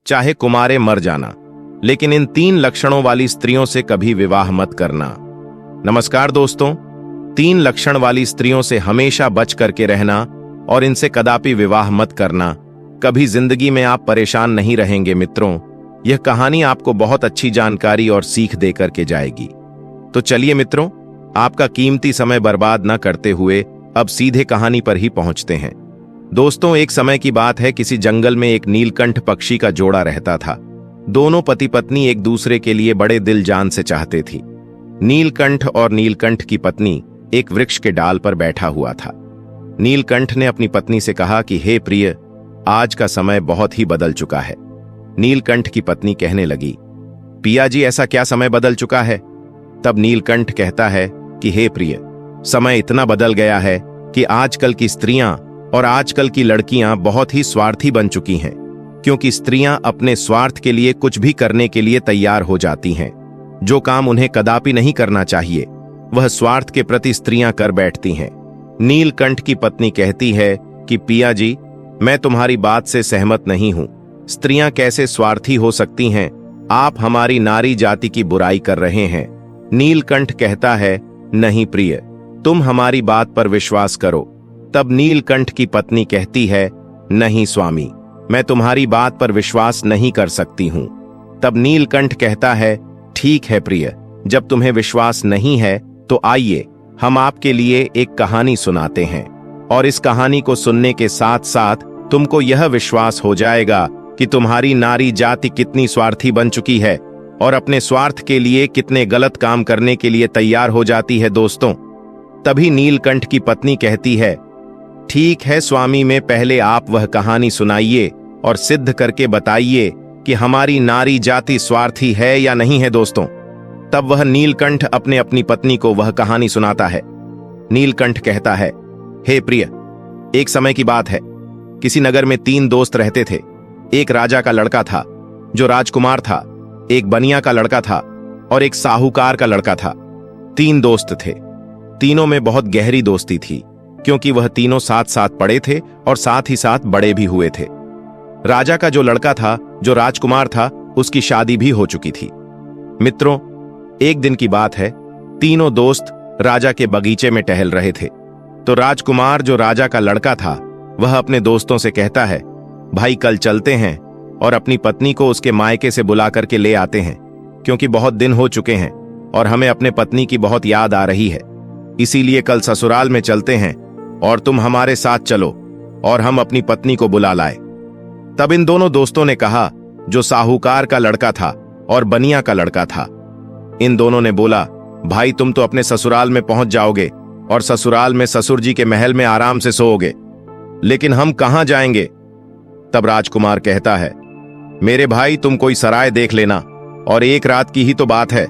चाहे कुमारे मर जाना, लेकिन इन 3 लक्षणों वाली स्त्रियों से कभी विवाह मत करना। नमस्कार दोस्तों, 3 लक्षण वाली स्त्रियों से हमेशा बच करके रहना और इनसे कदापि विवाह मत करना। कभी जिंदगी में आप परेशान नहीं रहेंगे मित्रों। यह कहानी आपको बहुत अच्छी जानकारी और सीख दे करके जाएगी। तो चलिए मित्रों, आपका कीमती समय बर्बाद न करते हुए अब सीधे कहानी पर ही पहुंचते हैं। दोस्तों, एक समय की बात है, किसी जंगल में एक नीलकंठ पक्षी का जोड़ा रहता था। दोनों पति पत्नी एक दूसरे के लिए बड़े दिल जान से चाहते थी। नीलकंठ और नीलकंठ की पत्नी एक वृक्ष के डाल पर बैठा हुआ था। नीलकंठ ने अपनी पत्नी से कहा कि हे प्रिय, आज का समय बहुत ही बदल चुका है। नीलकंठ की पत्नी कहने लगी, पिया जी, ऐसा क्या समय बदल चुका है? तब नीलकंठ कहता है कि हे प्रिय, समय इतना बदल गया है कि आजकल की स्त्रियां और आजकल की लड़कियां बहुत ही स्वार्थी बन चुकी हैं, क्योंकि स्त्रियां अपने स्वार्थ के लिए कुछ भी करने के लिए तैयार हो जाती हैं। जो काम उन्हें कदापि नहीं करना चाहिए, वह स्वार्थ के प्रति स्त्रियां कर बैठती हैं। नीलकंठ की पत्नी कहती है कि पिया जी, मैं तुम्हारी बात से सहमत नहीं हूं। स्त्रियां कैसे स्वार्थी हो सकती हैं? आप हमारी नारी जाति की बुराई कर रहे हैं। नीलकंठ कहता है, नहीं प्रिय, तुम हमारी बात पर विश्वास करो। तब नीलकंठ की पत्नी कहती है, नहीं स्वामी, मैं तुम्हारी बात पर विश्वास नहीं कर सकती हूं। तब नीलकंठ कहता है, ठीक है प्रिय, जब तुम्हें विश्वास नहीं है तो आइए हम आपके लिए एक कहानी सुनाते हैं, और इस कहानी को सुनने के साथ साथ तुमको यह विश्वास हो जाएगा कि तुम्हारी नारी जाति कितनी स्वार्थी बन चुकी है और अपने स्वार्थ के लिए कितने गलत काम करने के लिए तैयार हो जाती है। दोस्तों, तभी नीलकंठ की पत्नी कहती है, ठीक है स्वामी, में पहले आप वह कहानी सुनाइए और सिद्ध करके बताइए कि हमारी नारी जाति स्वार्थी है या नहीं है। दोस्तों, तब वह नीलकंठ अपनी पत्नी को वह कहानी सुनाता है। नीलकंठ कहता है, हे प्रिय, एक समय की बात है, किसी नगर में 3 दोस्त रहते थे। एक राजा का लड़का था जो राजकुमार था, एक बनिया का लड़का था और एक साहूकार का लड़का था। 3 दोस्त थे। तीनों में बहुत गहरी दोस्ती थी, क्योंकि वह तीनों साथ साथ पढ़े थे और साथ ही साथ बड़े भी हुए थे। राजा का जो लड़का था, जो राजकुमार था, उसकी शादी भी हो चुकी थी। मित्रों, एक दिन की बात है, तीनों दोस्त राजा के बगीचे में टहल रहे थे। तो राजकुमार, जो राजा का लड़का था, वह अपने दोस्तों से कहता है, भाई कल चलते हैं और अपनी पत्नी को उसके मायके से बुला करके ले आते हैं, क्योंकि बहुत दिन हो चुके हैं और हमें अपने पत्नी की बहुत याद आ रही है। इसीलिए कल ससुराल में चलते हैं और तुम हमारे साथ चलो और हम अपनी पत्नी को बुला लाए। तब इन दोनों दोस्तों ने कहा, जो साहूकार का लड़का था और बनिया का लड़का था, इन दोनों ने बोला, भाई तुम तो अपने ससुराल में पहुंच जाओगे और ससुराल में ससुर जी के महल में आराम से सोओगे, लेकिन हम कहां जाएंगे? तब राजकुमार कहता है, मेरे भाई तुम कोई सराय देख लेना और एक रात की ही तो बात है,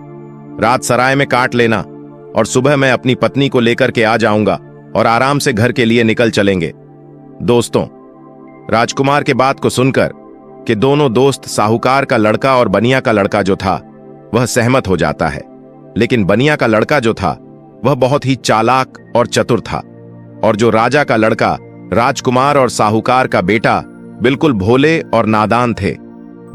रात सराय में काट लेना और सुबह मैं अपनी पत्नी को लेकर के आ जाऊंगा और आराम से घर के लिए निकल चलेंगे। दोस्तों, राजकुमार के बात को सुनकर कि दोनों दोस्त, साहूकार का लड़का और बनिया का लड़का जो था, वह सहमत हो जाता है। लेकिन बनिया का लड़का जो था, वह बहुत ही चालाक और चतुर था, और जो राजा का लड़का, राजकुमार और साहूकार का बेटा, बिल्कुल भोले और नादान थे।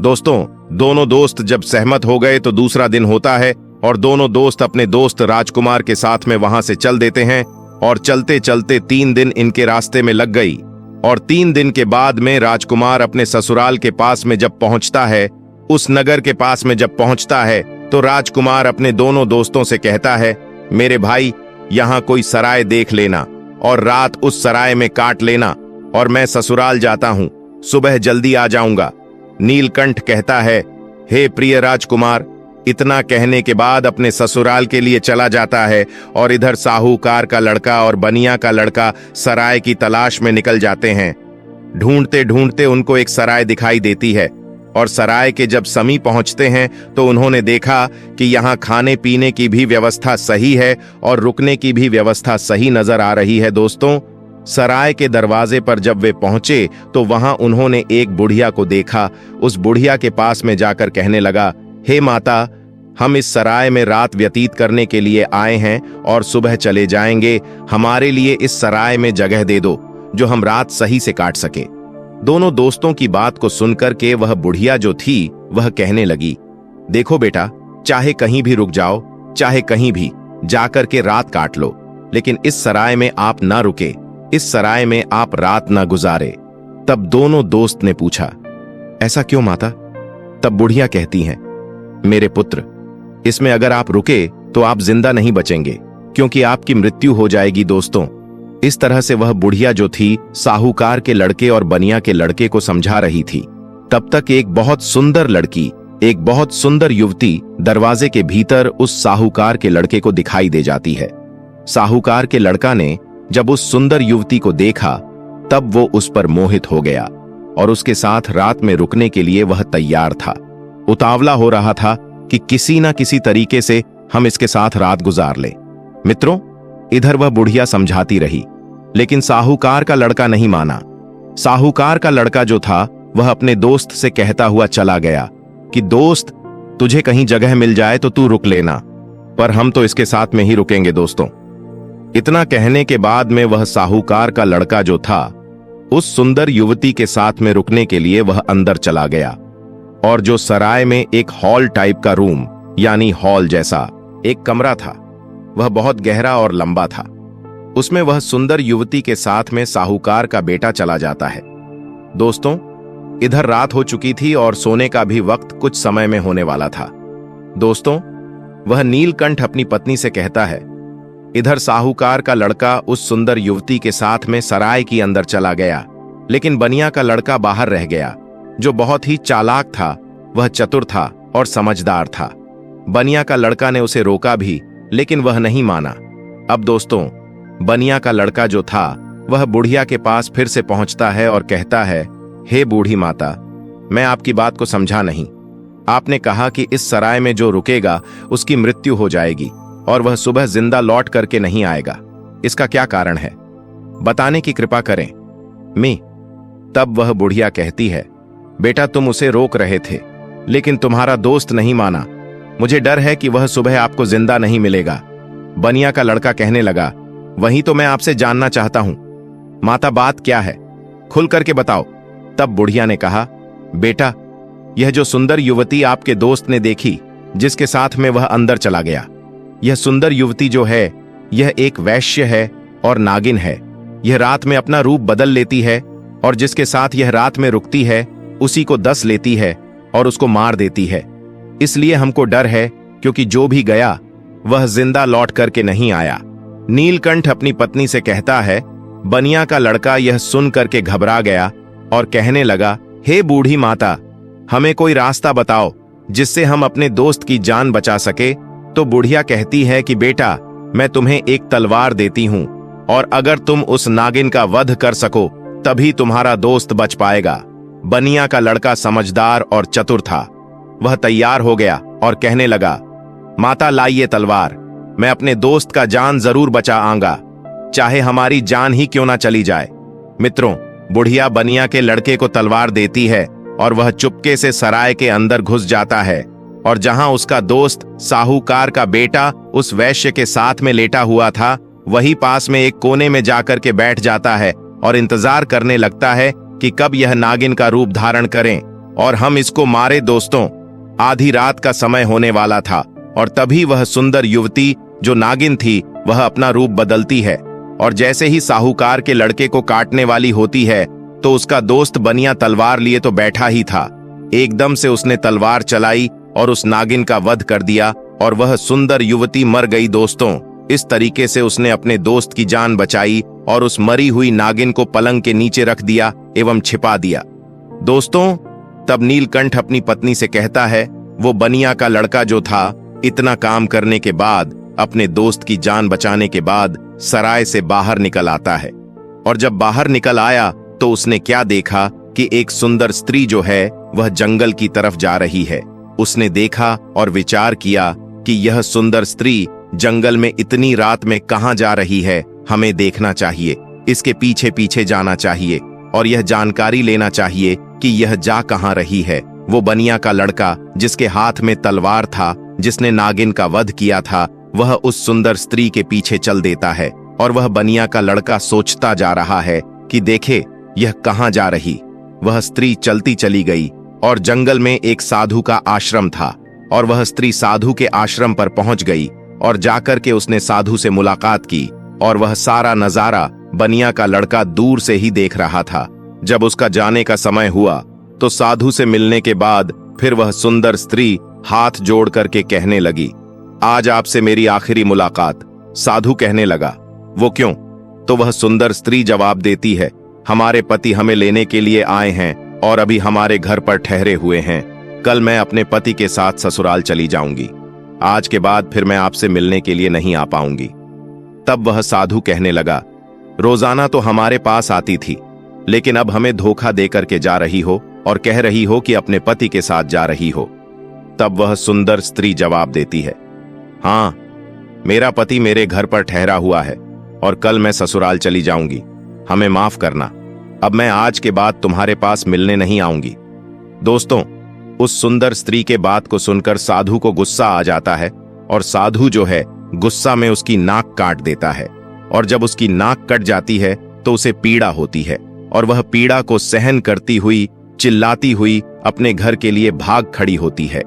दोस्तों, दोनों दोस्त जब सहमत हो गए तो दूसरा दिन होता है और दोनों दोस्त अपने दोस्त राजकुमार के साथ में वहां से चल देते हैं, और चलते चलते 3 दिन इनके रास्ते में लग गई। और 3 दिन के बाद में राजकुमार अपने ससुराल के पास में जब पहुंचता है, उस नगर के पास में जब पहुंचता है, तो राजकुमार अपने दोनों दोस्तों से कहता है, मेरे भाई यहाँ कोई सराय देख लेना और रात उस सराय में काट लेना, और मैं ससुराल जाता हूँ, सुबह जल्दी आ जाऊंगा। नीलकंठ कहता है, हे प्रिय राजकुमार, इतना कहने के बाद अपने ससुराल के लिए चला जाता है, और इधर साहूकार का लड़का और बनिया का लड़का सराय की तलाश में निकल जाते हैं। ढूंढते ढूंढते उनको एक सराय दिखाई देती है, और सराय के जब समीप पहुंचते हैं तो उन्होंने देखा कि यहाँ खाने पीने की भी व्यवस्था सही है और रुकने की भी व्यवस्था सही नजर आ रही है। दोस्तों, सराय के दरवाजे पर जब वे पहुंचे तो वहां उन्होंने एक बुढ़िया को देखा। उस बुढ़िया के पास में जाकर कहने लगा, हे माता, हम इस सराय में रात व्यतीत करने के लिए आए हैं और सुबह चले जाएंगे। हमारे लिए इस सराय में जगह दे दो जो हम रात सही से काट सके। दोनों दोस्तों की बात को सुनकर के वह बुढ़िया जो थी वह कहने लगी, देखो बेटा, चाहे कहीं भी रुक जाओ, चाहे कहीं भी जाकर के रात काट लो, लेकिन इस सराय में आप ना रुके, इस सराय में आप रात ना गुजारे। तब दोनों दोस्त ने पूछा, ऐसा क्यों माता? तब बुढ़िया कहती हैं, मेरे पुत्र, इसमें अगर आप रुके तो आप जिंदा नहीं बचेंगे, क्योंकि आपकी मृत्यु हो जाएगी। दोस्तों, इस तरह से वह बुढ़िया जो थी साहूकार के लड़के और बनिया के लड़के को समझा रही थी। तब तक एक बहुत सुंदर लड़की, एक बहुत सुंदर युवती दरवाजे के भीतर उस साहूकार के लड़के को दिखाई दे जाती है। साहूकार के लड़का ने जब उस सुंदर युवती को देखा तब वो उस पर मोहित हो गया और उसके साथ रात में रुकने के लिए वह तैयार था। उतावला हो रहा था कि किसी ना किसी तरीके से हम इसके साथ रात गुजार लें। मित्रों, इधर वह बुढ़िया समझाती रही, लेकिन साहूकार का लड़का नहीं माना। साहूकार का लड़का जो था वह अपने दोस्त से कहता हुआ चला गया कि दोस्त, तुझे कहीं जगह मिल जाए तो तू रुक लेना, पर हम तो इसके साथ में ही रुकेंगे। दोस्तों, इतना कहने के बाद में वह साहूकार का लड़का जो था उस सुंदर युवती के साथ में रुकने के लिए वह अंदर चला गया, और जो सराय में एक हॉल टाइप का रूम यानी हॉल जैसा एक कमरा था, वह बहुत गहरा और लंबा था। उसमें वह सुंदर युवती के साथ में साहूकार का बेटा चला जाता है। दोस्तों, इधर रात हो चुकी थी और सोने का भी वक्त कुछ समय में होने वाला था। दोस्तों, वह नीलकंठ अपनी पत्नी से कहता है, इधर साहूकार का लड़का उस सुंदर युवती के साथ में सराय की अंदर चला गया, लेकिन बनिया का लड़का बाहर रह गया, जो बहुत ही चालाक था, वह चतुर था और समझदार था। बनिया का लड़का ने उसे रोका भी, लेकिन वह नहीं माना। अब दोस्तों, बनिया का लड़का जो था वह बुढ़िया के पास फिर से पहुंचता है और कहता है, हे बूढ़ी माता, मैं आपकी बात को समझा नहीं। आपने कहा कि इस सराय में जो रुकेगा उसकी मृत्यु हो जाएगी और वह सुबह जिंदा लौट करके नहीं आएगा। इसका क्या कारण है? बताने की कृपा करें। मी। तब वह बुढ़िया कहती है, बेटा, तुम उसे रोक रहे थे, लेकिन तुम्हारा दोस्त नहीं माना। मुझे डर है कि वह सुबह आपको जिंदा नहीं मिलेगा। बनिया का लड़का कहने लगा, वही तो मैं आपसे जानना चाहता हूं। माता, बात क्या है? खुल करके बताओ। तब बुढ़िया ने कहा, बेटा, यह जो सुंदर युवती आपके दोस्त ने देखी, जिसके साथ में वह अंदर चला गया, यह सुंदर युवती जो है यह एक वैश्य है और नागिन है। यह रात में अपना रूप बदल लेती है और जिसके साथ यह रात में रुकती है उसी को डस लेती है और उसको मार देती है। इसलिए हमको डर है, क्योंकि जो भी गया वह जिंदा लौट करके नहीं आया। नीलकंठ अपनी पत्नी से कहता है। बनिया का लड़का यह सुन करके घबरा गया और कहने लगा, हे बूढ़ी माता, हमें कोई रास्ता बताओ जिससे हम अपने दोस्त की जान बचा सके। तो बुढ़िया कहती है कि बेटा, मैं तुम्हें एक तलवार देती हूं और अगर तुम उस नागिन का वध कर सको तभी तुम्हारा दोस्त बच पाएगा। बनिया का लड़का समझदार और चतुर था। वह तैयार हो गया और कहने लगा, माता, लाइए तलवार, मैं अपने दोस्त का जान जरूर बचा आऊंगा, चाहे हमारी जान ही क्यों ना चली जाए। मित्रों, बुढ़िया बनिया के लड़के को तलवार देती है और वह चुपके से सराय के अंदर घुस जाता है, और जहां उसका दोस्त साहूकार का बेटा उस वैश्य के साथ में लेटा हुआ था, वही पास में एक कोने में जाकर के बैठ जाता है और इंतजार करने लगता है कि कब यह नागिन का रूप धारण करें और हम इसको मारे। दोस्तों, आधी रात का समय होने वाला था और तभी वह सुंदर युवती जो नागिन थी वह अपना रूप बदलती है, और जैसे ही साहूकार के लड़के को काटने वाली होती है तो उसका दोस्त बनिया तलवार लिए तो बैठा ही था। एकदम से उसने तलवार चलाई और उस नागिन का वध कर दिया और वह सुंदर युवती मर गई। दोस्तों, इस तरीके से उसने अपने दोस्त की जान बचाई और उस मरी हुई नागिन को पलंग के नीचे रख दिया एवं छिपा दिया। दोस्तों, तब नीलकंठ अपनी पत्नी से कहता है, वो बनिया का लड़का जो था इतना काम करने के बाद, अपने दोस्त की जान बचाने के बाद सराय से बाहर निकल आता है, और जब बाहर निकल आया तो उसने क्या देखा कि एक सुंदर स्त्री जो है वह जंगल की तरफ जा रही है। उसने देखा और विचार किया कि यह सुंदर स्त्री जंगल में इतनी रात में कहां जा रही है, हमें देखना चाहिए, इसके पीछे पीछे जाना चाहिए और यह जानकारी लेना चाहिए कि यह जा कहां रही है। वो बनिया का लड़का जिसके हाथ में तलवार था, जिसने नागिन का वध किया था, वह उस सुंदर स्त्री के पीछे चल देता है और वह बनिया का लड़का सोचता जा रहा है कि देखे यह कहां जा रही। वह स्त्री चलती चली गई और जंगल में एक साधु का आश्रम था और वह स्त्री साधु के आश्रम पर पहुंच गई और जाकर के उसने साधु से मुलाकात की और वह सारा नजारा बनिया का लड़का दूर से ही देख रहा था। जब उसका जाने का समय हुआ तो साधु से मिलने के बाद फिर वह सुंदर स्त्री हाथ जोड़ करके कहने लगी, आज आपसे मेरी आखिरी मुलाकात। साधु कहने लगा, वो क्यों? तो वह सुंदर स्त्री जवाब देती है, हमारे पति हमें लेने के लिए आए हैं और अभी हमारे घर पर ठहरे हुए हैं। कल मैं अपने पति के साथ ससुराल चली जाऊंगी। आज के बाद फिर मैं आपसे मिलने के लिए नहीं आ पाऊंगी। तब वह साधु कहने लगा, रोजाना तो हमारे पास आती थी, लेकिन अब हमें धोखा देकर के जा रही हो और कह रही हो कि अपने पति के साथ जा रही हो। तब वह सुंदर स्त्री जवाब देती है, हाँ, मेरा पति मेरे घर पर ठहरा हुआ है और कल मैं ससुराल चली जाऊंगी। हमें माफ करना, अब मैं आज के बाद तुम्हारे पास मिलने नहीं आऊंगी। दोस्तों, उस सुंदर स्त्री के बात को सुनकर साधु को गुस्सा आ जाता है और साधु जो है गुस्सा में उसकी नाक काट देता है और जब उसकी नाक कट जाती है तो उसे पीड़ा होती है और वह पीड़ा को सहन करती हुई चिल्लाती हुई अपने घर के लिए भाग खड़ी होती है।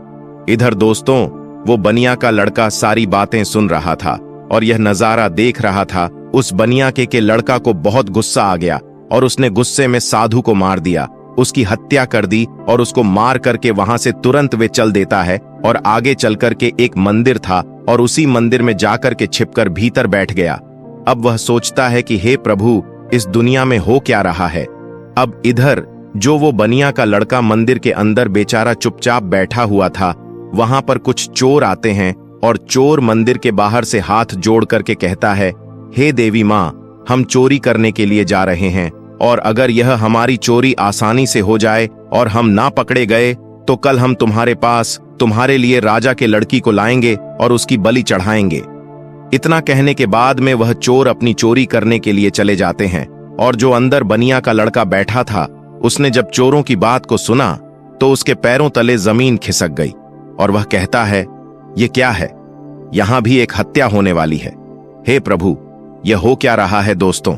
इधर दोस्तों, वो बनिया का लड़का सारी बातें सुन रहा था और यह नजारा देख रहा था। उस बनिया के लड़का को बहुत गुस्सा आ गया और उसने गुस्से में साधु को मार दिया, उसकी हत्या कर दी और उसको मार करके वहां से तुरंत वे चल देता है और आगे चल करके एक मंदिर था और उसी मंदिर में जाकर के छिपकर भीतर बैठ गया। अब वह सोचता है कि हे प्रभु, इस दुनिया में हो क्या रहा है। अब इधर जो वो बनिया का लड़का मंदिर के अंदर बेचारा चुपचाप बैठा हुआ था, वहां पर कुछ चोर आते हैं और चोर मंदिर के बाहर से हाथ जोड़ करके कहता है, हे देवी माँ, हम चोरी करने के लिए जा रहे हैं और अगर यह हमारी चोरी आसानी से हो जाए और हम ना पकड़े गए तो कल हम तुम्हारे पास तुम्हारे लिए राजा के लड़की को लाएंगे और उसकी बलि चढ़ाएंगे। इतना कहने के बाद में वह चोर अपनी चोरी करने के लिए चले जाते हैं और जो अंदर बनिया का लड़का बैठा था, उसने जब चोरों की बात को सुना तो उसके पैरों तले जमीन खिसक गई और वह कहता है, ये क्या है? यहां भी एक हत्या होने वाली है। हे प्रभु, यह हो क्या रहा है? दोस्तों,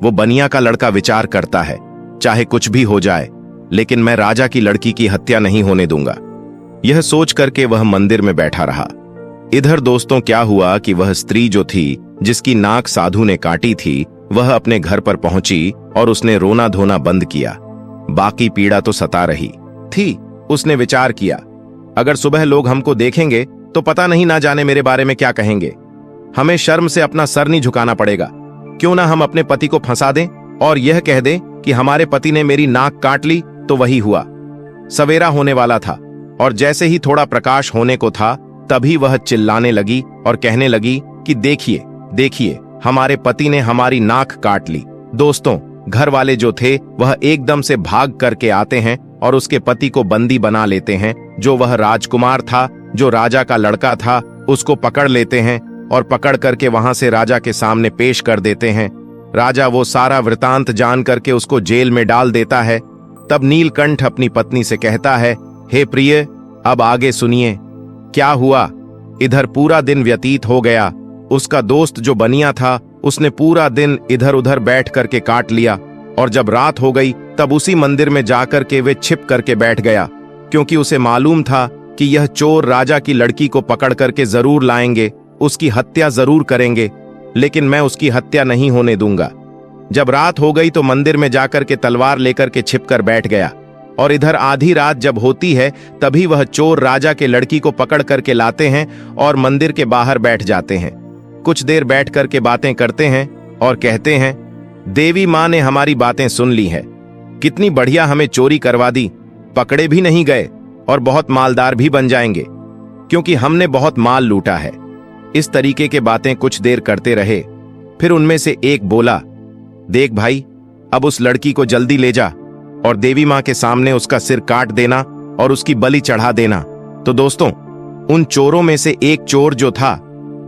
वो बनिया का लड़का विचार करता है, चाहे कुछ भी हो जाए, लेकिन मैं राजा की लड़की की हत्या नहीं होने दूंगा। यह सोच करके वह मंदिर में बैठा रहा। इधर दोस्तों क्या हुआ कि वह स्त्री जो थी, जिसकी नाक साधु ने काटी थी, वह अपने घर पर पहुंची और उसने रोना धोना बंद किया। बाकी पीड़ा तो सता रही थी। उसने विचार किया, अगर सुबह लोग हमको देखेंगे तो पता नहीं ना जाने मेरे बारे में क्या कहेंगे। हमें शर्म से अपना सर नहीं झुकाना पड़ेगा। क्यों ना हम अपने पति को फंसा दें और यह कह दें कि हमारे पति ने मेरी नाक काट ली। तो वही हुआ। सवेरा होने वाला था और जैसे ही थोड़ा प्रकाश होने को था, तभी वह चिल्लाने लगी और कहने लगी कि देखिए देखिए, हमारे पति ने हमारी नाक काट ली। दोस्तों, घर वाले जो थे वह एकदम से भाग करके आते हैं और उसके पति को बंदी बना लेते हैं। जो वह राजकुमार था, जो राजा का लड़का था, उसको पकड़ लेते हैं और पकड़ करके वहां से राजा के सामने पेश कर देते हैं। राजा वो सारा वृतांत जान करके उसको जेल में डाल देता है। तब नीलकंठ अपनी पत्नी से कहता है, हे प्रिय, अब आगे सुनिए क्या हुआ। इधर पूरा दिन व्यतीत हो गया। उसका दोस्त जो बनिया था, उसने पूरा दिन इधर उधर बैठ करके काट लिया और जब रात हो गई तब उसी मंदिर में जाकर के वे छिप करके बैठ गया, क्योंकि उसे मालूम था कि यह चोर राजा की लड़की को पकड़ करके जरूर लाएंगे, उसकी हत्या जरूर करेंगे, लेकिन मैं उसकी हत्या नहीं होने दूंगा। जब रात हो गई तो मंदिर में जाकर के तलवार लेकर के छिपकर बैठ गया और इधर आधी रात जब होती है तभी वह चोर राजा के लड़की को पकड़ करके लाते हैं और मंदिर के बाहर बैठ जाते हैं। कुछ देर बैठ करके बातें करते हैं और कहते हैं, देवी माँ ने हमारी बातें सुन ली है। कितनी बढ़िया हमें चोरी करवा दी, पकड़े भी नहीं गए और बहुत मालदार भी बन जाएंगे, क्योंकि हमने बहुत माल लूटा है। इस तरीके के बातें कुछ देर करते रहे। फिर उनमें से एक बोला, देख भाई, अब उस लड़की को जल्दी ले जा और देवी माँ के सामने उसका सिर काट देना और उसकी बलि चढ़ा देना। तो दोस्तों, उन चोरों में से एक चोर जो था,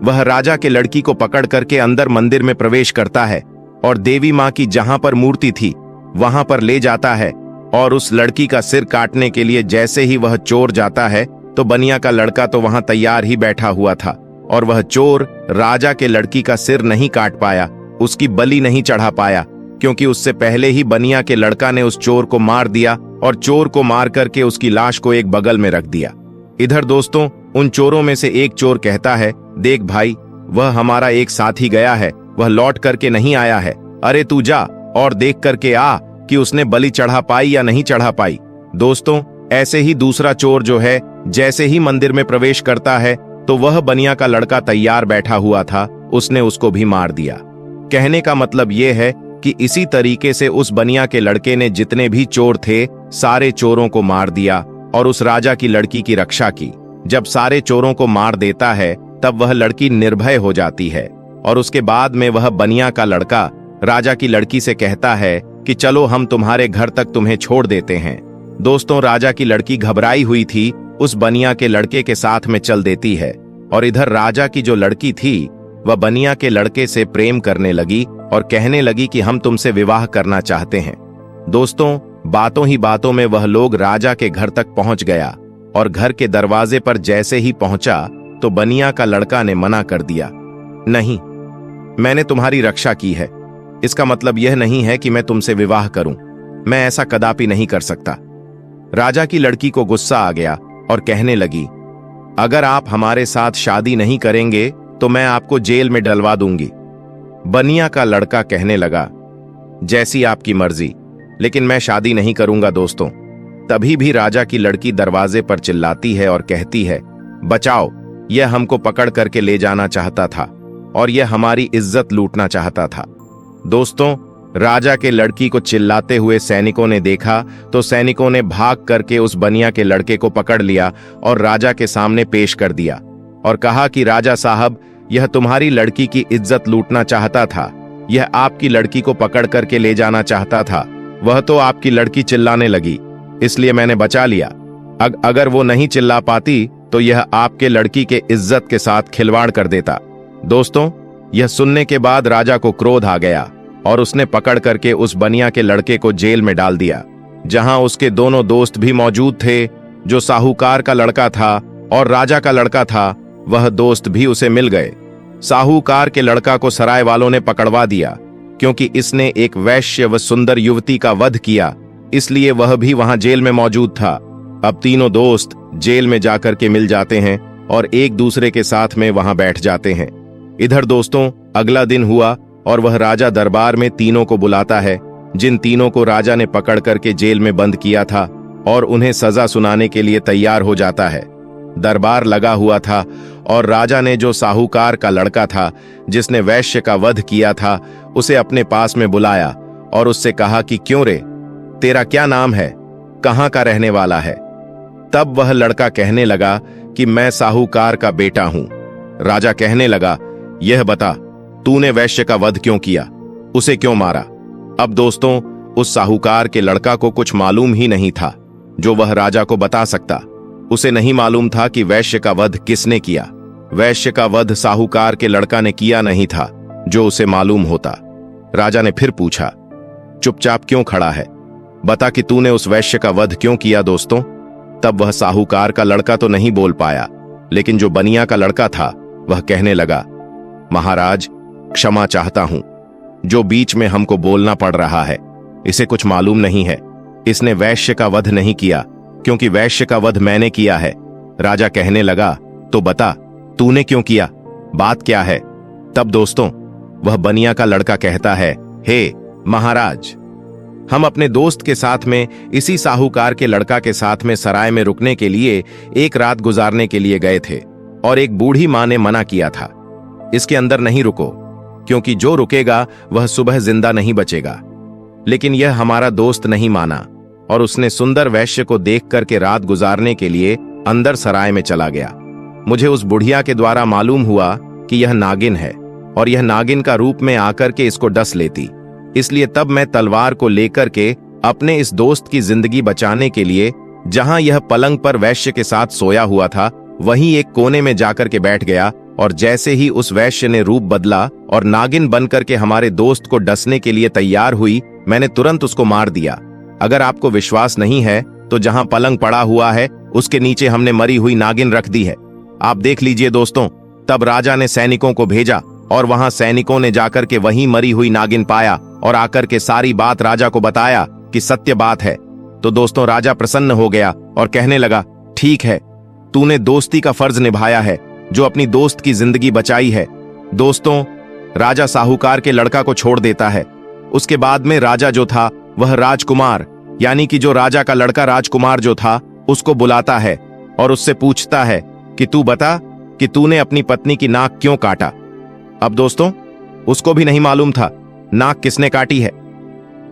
वह राजा के लड़की को पकड़ करके अंदर मंदिर में प्रवेश करता है और देवी माँ की जहां पर मूर्ति थी वहां पर ले जाता है और उस लड़की का सिर काटने के लिए जैसे ही वह चोर जाता है तो बनिया का लड़का तो वहां तैयार ही बैठा हुआ था और वह चोर राजा के लड़की का सिर नहीं काट पाया, उसकी बलि नहीं चढ़ा पाया, क्योंकि उससे पहले ही बनिया के लड़का ने उस चोर को मार दिया और चोर को मार करके उसकी लाश को एक बगल में रख दिया। इधर दोस्तों, उन चोरों में से एक चोर कहता है, देख भाई, वह हमारा एक साथी गया है, वह लौट करके नहीं आया है। अरे तू जा और देख करके आ कि उसने बलि चढ़ा पाई या नहीं चढ़ा पाई। दोस्तों, ऐसे ही दूसरा चोर जो है, जैसे ही मंदिर में प्रवेश करता है तो वह बनिया का लड़का तैयार बैठा हुआ था, उसने उसको भी मार दिया। कहने का मतलब यह है कि इसी तरीके से उस बनिया के लड़के ने जितने भी चोर थे सारे चोरों को मार दिया और उस राजा की लड़की की रक्षा की। जब सारे चोरों को मार देता है तब वह लड़की निर्भय हो जाती है और उसके बाद में वह बनिया का लड़का राजा की लड़की से कहता है कि चलो हम तुम्हारे घर तक तुम्हें छोड़ देते हैं। दोस्तों, राजा की लड़की घबराई हुई थी, उस बनिया के लड़के के साथ में चल देती है और इधर राजा की जो लड़की थी वह बनिया के लड़के से प्रेम करने लगी और कहने लगी कि हम तुमसे विवाह करना चाहते हैं। दोस्तों, बातों ही बातों में वह लोग राजा के घर तक पहुंच गया और घर के दरवाजे पर जैसे ही पहुंचा तो बनिया का लड़का ने मना कर दिया, नहीं, मैंने तुम्हारी रक्षा की है, इसका मतलब यह नहीं है कि मैं तुमसे विवाह करूं, मैं ऐसा कदापि नहीं कर सकता। राजा की लड़की को गुस्सा आ गया और कहने लगी, अगर आप हमारे साथ शादी नहीं करेंगे तो मैं आपको जेल में डलवा दूंगी। बनिया का लड़का कहने लगा, जैसी आपकी मर्जी, लेकिन मैं शादी नहीं करूंगा। दोस्तों, तभी भी राजा की लड़की दरवाजे पर चिल्लाती है और कहती है, बचाओ, यह हमको पकड़ करके ले जाना चाहता था और यह हमारी इज्जत लूटना चाहता था। दोस्तों, राजा के लड़की को चिल्लाते हुए सैनिकों ने देखा तो सैनिकों ने भाग करके उस बनिया के लड़के को पकड़ लिया और राजा के सामने पेश कर दिया और कहा कि राजा साहब, यह तुम्हारी लड़की की इज्जत लूटना चाहता था, यह आपकी लड़की को पकड़ करके ले जाना चाहता था, वह तो आपकी लड़की चिल्लाने लगी, इसलिए मैंने बचा लिया। अगर वो नहीं चिल्ला पाती तो यह आपके लड़की के इज्जत के साथ खिलवाड़ कर देता। दोस्तों, यह सुनने के बाद राजा को क्रोध आ गया और उसने पकड़ करके उस बनिया के लड़के को जेल में डाल दिया, जहां उसके दोनों दोस्त भी मौजूद थे। जो साहूकार का लड़का था और राजा का लड़का था, वह दोस्त भी उसे मिल गए। साहूकार के लड़का को सराय वालों ने पकड़वा दिया क्योंकि इसने एक वैश्य व सुंदर युवती का वध किया, इसलिए वह भी वहां जेल में मौजूद था। अब तीनों दोस्त जेल में जाकर के मिल जाते हैं और एक दूसरे के साथ में वहां बैठ जाते हैं। इधर दोस्तों, अगला दिन हुआ और वह राजा दरबार में तीनों को बुलाता है, जिन तीनों को राजा ने पकड़ करके जेल में बंद किया था, और उन्हें सजा सुनाने के लिए तैयार हो जाता है। दरबार लगा हुआ था और राजा ने जो साहूकार का लड़का था जिसने वैश्य का वध किया था, उसे अपने पास में बुलाया और उससे कहा कि क्यों रे, तेरा क्या नाम है, कहां का रहने वाला है। तब वह लड़का कहने लगा कि मैं साहूकार का बेटा हूं। राजा कहने लगा, यह बता, तूने वैश्य का वध क्यों किया, उसे क्यों मारा। अब दोस्तों, उस साहूकार के लड़का को कुछ मालूम ही नहीं था जो वह राजा को बता सकता। उसे नहीं मालूम था कि वैश्य का वध किसने किया। वैश्य का वध साहूकार के लड़का ने किया नहीं था जो उसे मालूम होता। राजा ने फिर पूछा, चुपचाप क्यों खड़ा है, बता कि तूने उस वैश्य का वध क्यों किया। दोस्तों, तब वह साहूकार का लड़का तो नहीं बोल पाया, लेकिन जो बनिया का लड़का था वह कहने लगा, महाराज, क्षमा चाहता हूं, जो बीच में हमको बोलना पड़ रहा है, इसे कुछ मालूम नहीं है, इसने वैश्य का वध नहीं किया क्योंकि वैश्य का वध मैंने किया है। राजा कहने लगा, तो बता, तूने क्यों किया, बात क्या है। तब दोस्तों, वह बनिया का लड़का कहता है, हे महाराज, हम अपने दोस्त के साथ में इसी साहूकार के लड़का के साथ में सराय में रुकने के लिए एक रात गुजारने के लिए गए थे और एक बूढ़ी मां ने मना किया था, इसके अंदर नहीं रुको क्योंकि जो रुकेगा वह सुबह जिंदा नहीं बचेगा। लेकिन यह हमारा दोस्त नहीं माना और उसने सुंदर वैश्य को देख करके रात गुजारने के लिए अंदर सराय में चला गया। मुझे उस बुढ़िया के द्वारा मालूम हुआ कि यह नागिन है और यह नागिन का रूप में आकर के इसको डस लेती, इसलिए तब मैं तलवार को लेकर के अपने इस दोस्त की जिंदगी बचाने के लिए जहां यह पलंग पर वैश्य के साथ सोया हुआ था वहीं एक कोने में जाकर के बैठ गया और जैसे ही उस वैश्य ने रूप बदला और नागिन बनकर के हमारे दोस्त को डसने के लिए तैयार हुई, मैंने तुरंत उसको मार दिया। अगर आपको विश्वास नहीं है तो जहां पलंग पड़ा हुआ है उसके नीचे हमने मरी हुई नागिन रख दी है, आप देख लीजिए दोस्तों। तब राजा ने सैनिकों को भेजा और वहां सैनिकों ने जाकर के वहीं मरी हुई नागिन पाया और आकर के सारी बात राजा को बताया कि सत्य बात है। तो दोस्तों राजा प्रसन्न हो गया और कहने लगा, ठीक है, तूने दोस्ती का फर्ज निभाया है, जो अपनी दोस्त की जिंदगी बचाई है। दोस्तों राजा साहूकार के लड़का को छोड़ देता है। उसके बाद में राजा जो था वह राजकुमार यानी कि जो राजा का लड़का राजकुमार जो था उसको बुलाता है और उससे पूछता है कि तू बता कि तूने अपनी पत्नी की नाक क्यों काटा। अब दोस्तों उसको भी नहीं मालूम था नाक किसने काटी है,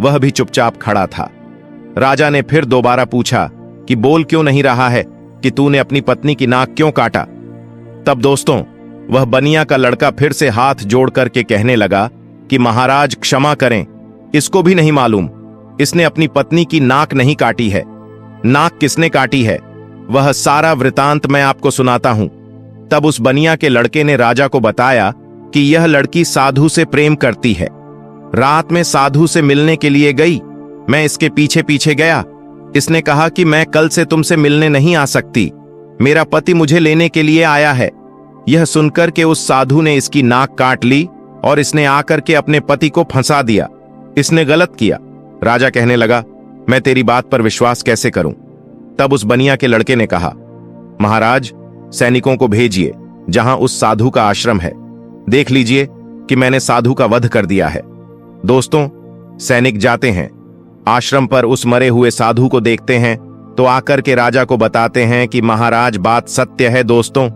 वह भी चुपचाप खड़ा था। राजा ने फिर दोबारा पूछा कि बोल क्यों नहीं रहा है कि तूने अपनी पत्नी की नाक क्यों काटा। तब दोस्तों वह बनिया का लड़का फिर से हाथ जोड़ करके कहने लगा कि महाराज क्षमा करें, इसको भी नहीं मालूम, इसने अपनी पत्नी की नाक नहीं काटी है। नाक किसने काटी है वह सारा वृतांत मैं आपको सुनाता हूं। तब उस बनिया के लड़के ने राजा को बताया कि यह लड़की साधु से प्रेम करती है। रात में साधु से मिलने के लिए गई, मैं इसके पीछे पीछे गया। इसने कहा कि मैं कल से तुमसे मिलने नहीं आ सकती, मेरा पति मुझे लेने के लिए आया है। यह सुनकर के उस साधु ने इसकी नाक काट ली और इसने आकर के अपने पति को फंसा दिया। इसने गलत किया। राजा कहने लगा, मैं तेरी बात पर विश्वास कैसे करूं। तब उस बनिया के लड़के ने कहा, महाराज सैनिकों को भेजिए जहां उस साधु का आश्रम है, देख लीजिए कि मैंने साधु का वध कर दिया है। दोस्तों सैनिक जाते हैं आश्रम पर, उस मरे हुए साधु को देखते हैं तो आकर के राजा को बताते हैं कि महाराज बात सत्य है। दोस्तों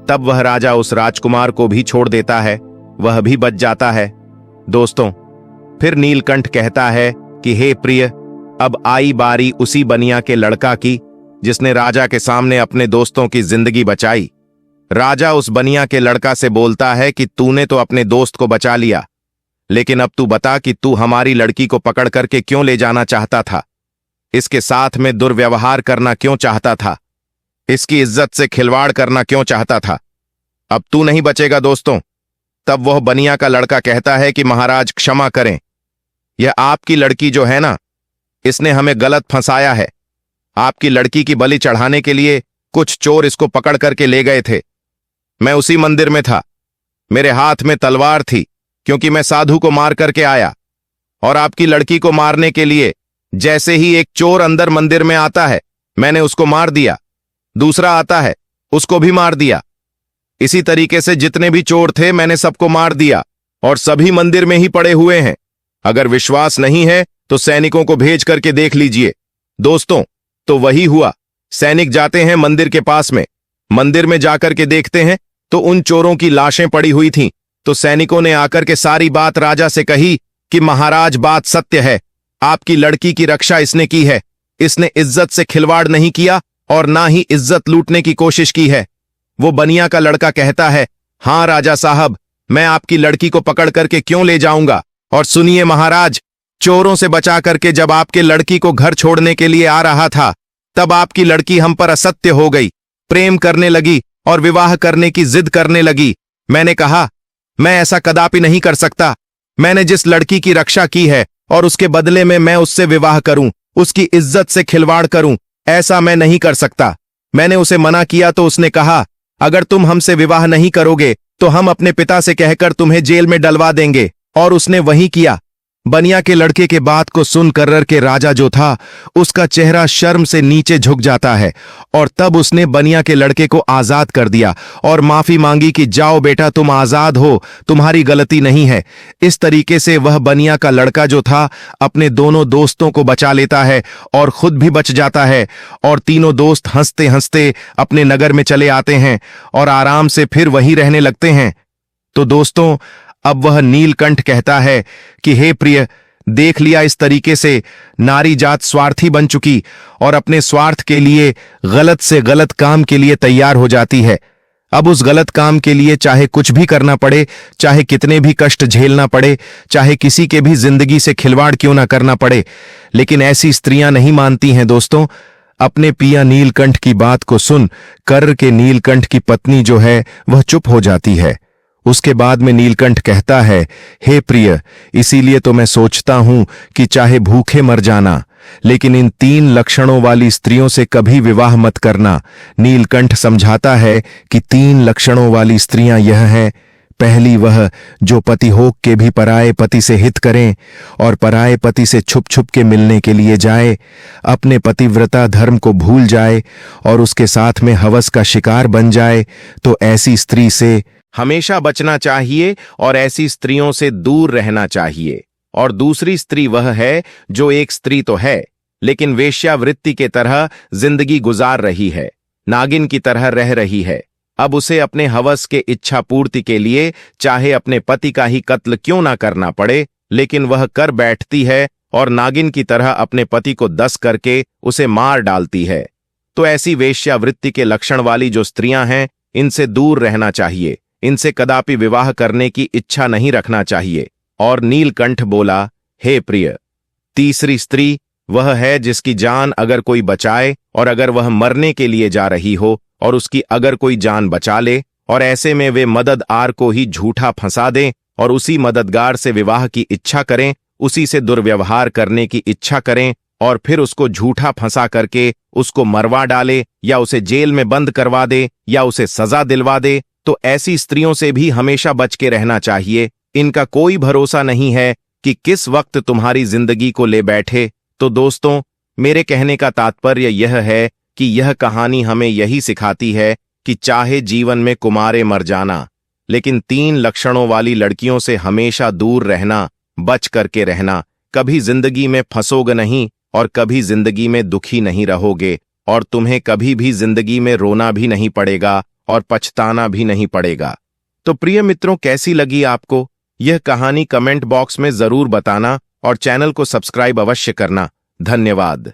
तब वह राजा उस राजकुमार को भी छोड़ देता है, वह भी बच जाता है। दोस्तों फिर नीलकंठ कहता है कि हे प्रिय, अब आई बारी उसी बनिया के लड़का की जिसने राजा के सामने अपने दोस्तों की जिंदगी बचाई। राजा उस बनिया के लड़का से बोलता है कि तूने तो अपने दोस्त को बचा लिया, लेकिन अब तू बता कि तू हमारी लड़की को पकड़ करके क्यों ले जाना चाहता था, इसके साथ में दुर्व्यवहार करना क्यों चाहता था, इसकी इज्जत से खिलवाड़ करना क्यों चाहता था। अब तू नहीं बचेगा। दोस्तों तब वह बनिया का लड़का कहता है कि महाराज क्षमा करें, यह आपकी लड़की जो है ना, इसने हमें गलत फंसाया है। आपकी लड़की की बलि चढ़ाने के लिए कुछ चोर इसको पकड़ करके ले गए थे। मैं उसी मंदिर में था, मेरे हाथ में तलवार थी क्योंकि मैं साधु को मार करके आया, और आपकी लड़की को मारने के लिए जैसे ही एक चोर अंदर मंदिर में आता है मैंने उसको मार दिया, दूसरा आता है उसको भी मार दिया। इसी तरीके से जितने भी चोर थे मैंने सबको मार दिया और सभी मंदिर में ही पड़े हुए हैं। अगर विश्वास नहीं है तो सैनिकों को भेज करके देख लीजिए। दोस्तों तो वही हुआ, सैनिक जाते हैं मंदिर के पास में, मंदिर में जाकर के देखते हैं तो उन चोरों की लाशें पड़ी हुई थीं। तो सैनिकों ने आकर के सारी बात राजा से कही कि महाराज बात सत्य है, आपकी लड़की की रक्षा इसने की है, इसने इज्जत से खिलवाड़ नहीं किया और ना ही इज्जत लूटने की कोशिश की है। वो बनिया का लड़का कहता है, हां राजा साहब, मैं आपकी लड़की को पकड़ करके क्यों ले जाऊंगा। और सुनिए महाराज, चोरों से बचा करके जब आपके लड़की को घर छोड़ने के लिए आ रहा था तब आपकी लड़की हम पर असत्य हो गई, प्रेम करने लगी और विवाह करने की जिद करने लगी। मैंने कहा मैं ऐसा कदापि नहीं कर सकता, मैंने जिस लड़की की रक्षा की है और उसके बदले में मैं उससे विवाह करूं, उसकी इज्जत से खिलवाड़ करूं, ऐसा मैं नहीं कर सकता। मैंने उसे मना किया तो उसने कहा अगर तुम हमसे विवाह नहीं करोगे तो हम अपने पिता से कहकर तुम्हें जेल में डलवा देंगे, और उसने वही किया। बनिया के लड़के के बात को सुन कर के राजा जो था उसका चेहरा शर्म से नीचे झुक जाता है, और तब उसने बनिया के लड़के को आजाद कर दिया और माफी मांगी कि जाओ बेटा तुम आजाद हो, तुम्हारी गलती नहीं है। इस तरीके से वह बनिया का लड़का जो था अपने दोनों दोस्तों को बचा लेता है और खुद भी बच जाता है, और तीनों दोस्त हंसते हंसते अपने नगर में चले आते हैं और आराम से फिर वहीं रहने लगते हैं। तो दोस्तों अब वह नीलकंठ कहता है कि हे प्रिय, देख लिया इस तरीके से नारी जात स्वार्थी बन चुकी और अपने स्वार्थ के लिए गलत से गलत काम के लिए तैयार हो जाती है। अब उस गलत काम के लिए चाहे कुछ भी करना पड़े, चाहे कितने भी कष्ट झेलना पड़े, चाहे किसी के भी जिंदगी से खिलवाड़ क्यों ना करना पड़े, लेकिन ऐसी स्त्रियां नहीं मानती हैं। दोस्तों अपने पिया नीलकंठ की बात को सुन कर के नीलकंठ की पत्नी जो है वह चुप हो जाती है। उसके बाद में नीलकंठ कहता है, हे प्रिय, इसीलिए तो मैं सोचता हूं कि चाहे भूखे मर जाना, लेकिन इन 3 लक्षणों वाली स्त्रियों से कभी विवाह मत करना। नीलकंठ समझाता है कि 3 लक्षणों वाली स्त्रियां यह हैं, पहली वह जो पति होक के भी पराये पति से हित करें और पराये पति से छुप छुप के मिलने के लिए जाए, अपने पतिव्रता धर्म को भूल जाए और उसके साथ में हवस का शिकार बन जाए, तो ऐसी स्त्री से हमेशा बचना चाहिए और ऐसी स्त्रियों से दूर रहना चाहिए। और दूसरी स्त्री वह है जो एक स्त्री तो है लेकिन वेश्यावृत्ति के तरह जिंदगी गुजार रही है, नागिन की तरह रह रही है। अब उसे अपने हवस के इच्छा पूर्ति के लिए चाहे अपने पति का ही कत्ल क्यों ना करना पड़े, लेकिन वह कर बैठती है और नागिन की तरह अपने पति को दस करके उसे मार डालती है। तो ऐसी वेश्यावृत्ति के लक्षण वाली जो स्त्रियां हैं, इनसे दूर रहना चाहिए, इनसे कदापि विवाह करने की इच्छा नहीं रखना चाहिए। और नीलकंठ बोला, हे प्रिय, तीसरी स्त्री वह है जिसकी जान अगर कोई बचाए और अगर वह मरने के लिए जा रही हो और उसकी अगर कोई जान बचा ले और ऐसे में वे मददगार को ही झूठा फंसा दें और उसी मददगार से विवाह की इच्छा करें, उसी से दुर्व्यवहार करने की इच्छा करें और फिर उसको झूठा फंसा करके उसको मरवा डाले या उसे जेल में बंद करवा दे या उसे सजा दिलवा दे, तो ऐसी स्त्रियों से भी हमेशा बच के रहना चाहिए। इनका कोई भरोसा नहीं है कि किस वक्त तुम्हारी जिंदगी को ले बैठे। तो दोस्तों, मेरे कहने का तात्पर्य यह है कि यह कहानी हमें यही सिखाती है कि चाहे जीवन में कुमारे मर जाना, लेकिन 3 लक्षणों वाली लड़कियों से हमेशा दूर रहना, बच करके रहना। कभी जिंदगी में फंसोगे नहीं और कभी जिंदगी में दुखी नहीं रहोगे और तुम्हें कभी भी जिंदगी में रोना भी नहीं पड़ेगा और पछताना भी नहीं पड़ेगा। तो प्रिय मित्रों, कैसी लगी आपको यह कहानी? कमेंट बॉक्स में जरूर बताना और चैनल को सब्सक्राइब अवश्य करना। धन्यवाद।